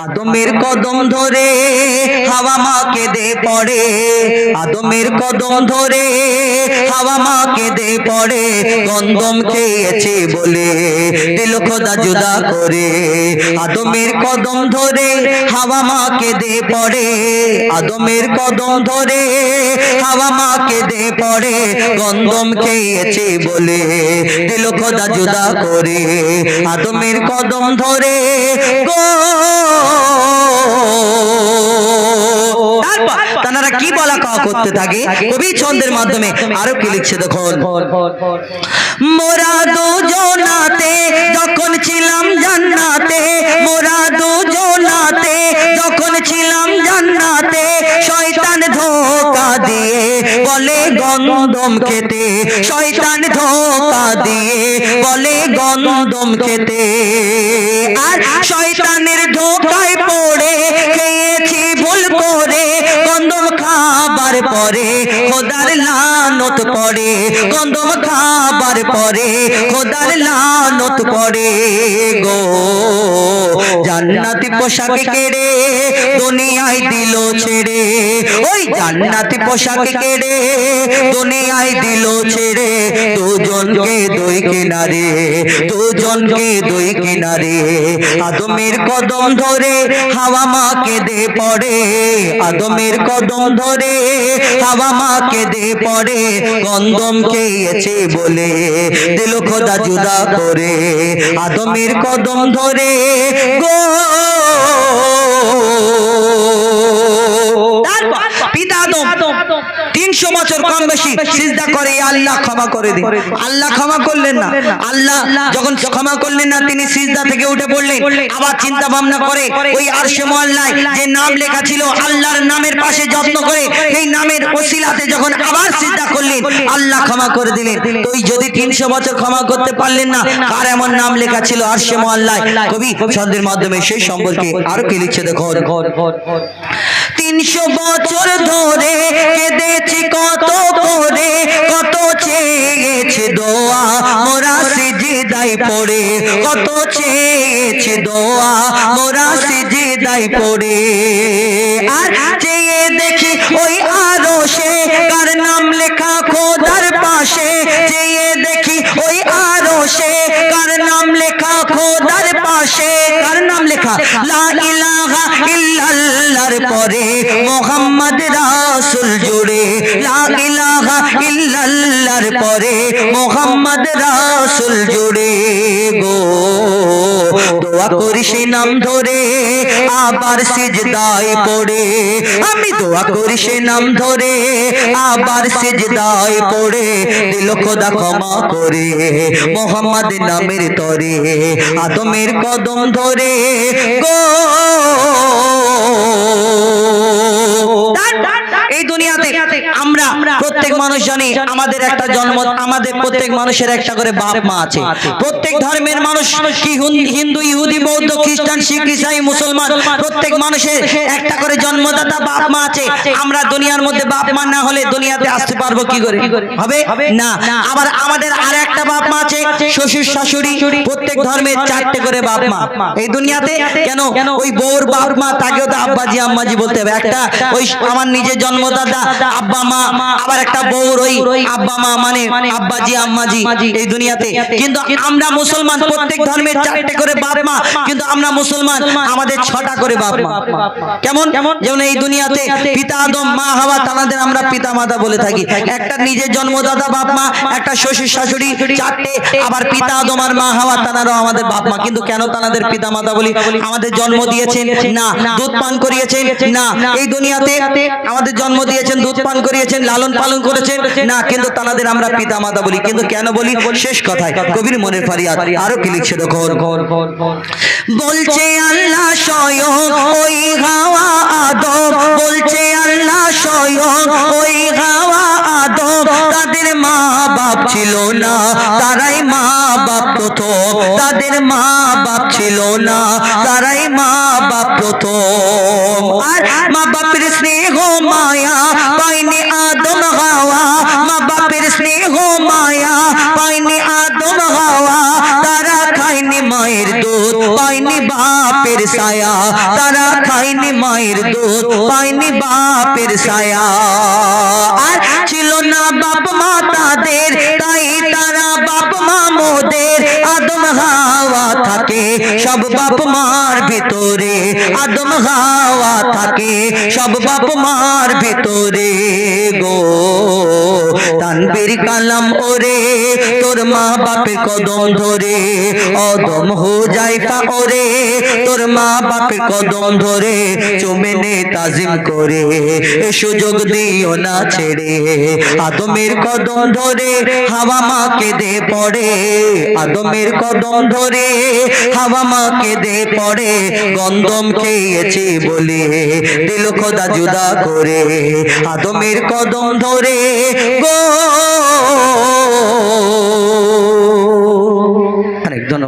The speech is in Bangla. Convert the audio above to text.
আদমের কদম ধরে হাওয়া মা কেঁদে পড়ে, আদমের কদম ধরে হাওয়া মা কেঁদে পড়ে, গন্ধম খেয়েছে বলে দিল খোদা জুদা করে। আদমের কদম ধরে হাওয়া মা কেঁদে পড়ে, আদমের কদম ধরে হাওয়া মা কেঁদে পড়ে, গন্ধম খেয়েছে বলে দিল খোদা জুদা করে। আদমের কদম ধরে গো তারা কি বলা কওয়া করতে থাকে কবি ছন্দের মাধ্যমে। আরো কি লিখছে দেখুন, মোরা দুজনাতে যখন ছিলাম জান্নাতে, মোরা দুজনাতে যখন ছিলাম জান্নাতে, শয়তান ধোঁকা দিয়ে বলে গন্ধম খেতে, শয়তান ধোঁকা দিয়ে বলে গন্ধম খেতে। আর শয়তানের ধোঁকায় পড়ে খেয়েছি ভুল করে, গন্ধম খাবার পরে খোদার লানত পড়ে, গন্ধম খাবার পরে খোদার লানত পড়ে গো। জান্নাতি পোশাক কেড়ে দুনিয়ায় দিল ছেড়ে, ওই জান্নাতি পোশাক কেড়ে দুনিয়ায় দিল ছেড়ে, দুজনকে দুই কিনারে, দুজনকে দুই কিনারে। আদমের কদম ধরে হাওয়া মা কেঁদে পড়ে, আদমের কদম ধরে হাওয়া মা কেঁদে পড়ে, গন্ধম খেয়েছে বলে দিল খোদা জুদা করে। আদমের কদম ধরে গো পিতা আদম 300 বছর কম বেশি সিজদা করে, আল্লাহ ক্ষমা করে দিন। আল্লাহ ক্ষমা করলেন না, আল্লাহ যখন ক্ষমা করলেন না তিনি সিজদা থেকে উঠে পড়লেন। আবার চিন্তা ভাবনা করে ওই আরশে মুআল্লায় যে নাম লেখা ছিল আল্লাহর নামের পাশে যত্ন করে এই নামের ওসিলাতে যখন আবার সিজদা করলেন আল্লাহ ক্ষমা করে দিলেন। তো এই যদি 300 বছর ক্ষমা করতে পারলেন না, কার এমন নাম লেখা ছিল আরশে মুআল্লায়? কবি ছন্দের মাধ্যমে সেই সম্পর্কে আরো কি লিখছে দেখো, 300 বছর ধরে কেঁদেছি কত করে, কত চেয়েছি দোয়া মোরা সিজদায় পড়ে, কত চেয়েছি দোয়া মোরা সিজদায় পড়ে। আর চেয়ে দেখি ওই আরশে কার নাম লেখা খোদার পাশে, চেয়ে দেখি ওই আরশে কার নাম লেখা খোদার পাশে, কার নাম লেখা লা ইলাহা ইল্লাল্লাহর পরে মুহাম্মদ রাসূল জুড়ে, লা ইলাহা ইল্লাল্লাহর পরে মুহাম্মদ রাসূল জুড়ে গো। দোয়া করি সেই নাম ধরে আবার সিজদায় পড়ে, আমি দোয়া করি সেই নাম ধরে আবার সিজদায় পড়ে, দিল খোদা ক্ষমা করে মুহাম্মদ নামের তরে। আদমের কদম ধরে গো এই দুনিয়াতে আমরা প্রত্যেক মানুষ জানি আমাদের একটা জন্ম, আমাদের প্রত্যেক মানুষের একটা করে বাপ মা আছে। প্রত্যেক ধর্মের মানুষ কি হিন্দু, ইহুদি, বৌদ্ধ, খ্রিস্টান, শিখ, ইসাই, মুসলমান প্রত্যেক মানুষের একটা করে জন্মদাতা বাপ মা আছে। আমরা দুনিয়ার মধ্যে বাপ মা না হলে দুনিয়াতে আসতে পারবো কি করে? হবে না। আবার আমাদের আর একটা বাপ মা আছে শ্বশুর শাশুড়ি, প্রত্যেক ধর্মের 4টে করে বাপ মা এই দুনিয়াতে। কেন? ওই বউর বাপ মা তাকেও তো আব্বাজি আম্মাজি বলতে হবে। একটা ওই আমার নিজের জন্মদাতা আব্বা মা, আবার একটা বউর ওই আব্বা মা মানে আব্বাজি আম্মাজি এই দুনিয়াতে। কিন্তু আমরা মুসলমান প্রত্যেক ধর্মের 4টে করে বাপ মা, কিন্তু আমরা মুসলমান আমাদের 6টা করে বাপ মা। কেমন? যেমন এই দুনিয়াতে পিতা আদম মা হাওয়া তাদের আমরা পিতা মাতা বলে থাকি। একটা নিজের জন্মদাতা বাপ মা, একটা শ্বশুর শাশুড়ি 4টে, আবার পিতা আদম আর মা হাওয়া তারাও আমাদের বাপ মা। কিন্তু কেন তাদের পিতা মাতা বলি? আমাদের জন্ম দিয়েছেন না, দুধ পান করিয়েছেন না, এই দুনিয়াতে আমাদের জন্ম দিয়েছেন, দুধ পান করিয়েছেন, লালন পালন করেছেন না, কিন্তু তাদের আমরা পিতা মাতা বলি। কিন্তু কেন বলি? শেষ কথায় কবির মনের ফারিয়াদ আরো কি লিখছে দেখো, বলছে আল্লাহ স্বয়ং ওই হাওয়া আদম, বলছে আল্লাহ স্বয়ং ওই হাওয়া আদম, তাদের মা বাপ ছিল না, তারাই মা বাপ প্রথম, তাদের মা বাপ ছিল না, তারাই মা বাপ প্রথম। আর মা বাপের স্নেহ মায়া পায়নি আদম হাওয়া, মা বাপের স্নেহ মায়া পায়নি আদম হাওয়া, তারা খায়নি মায়ের দুধ, পায়নি বাপ বাপের ছায়া, তারা খায়নি মায়ের দুধ, পায়নি বাপের ছায়া। আর ছিল না বাপ মা তাদের, তাই তারা বাপ মা মোদের। আদম হাওয়া থাকে সব বাপ মার ভিতরে, আদম হাওয়া থাকে সব বাপ মার ভিতরে গো। তানবীর কালাম ওরে তোর মা বাপের কদম ধরে, অদম হুজাইফা ওরে তোর মা বাপের কদম ধরে, চুমে নে তাজিম করে, এ সুযোগ দিও না ছেড়ে। আদমের কদম ধরে হাওয়া মা কেঁদে পড়ে, আদমের কদম ধরে হাওয়া মা কেঁদে পড়ে। গন্ধম খেয়েছি বলে দিল খোদা জুদা করে, আদমের কদম ধরে গো। অনেক ধন্যবাদ।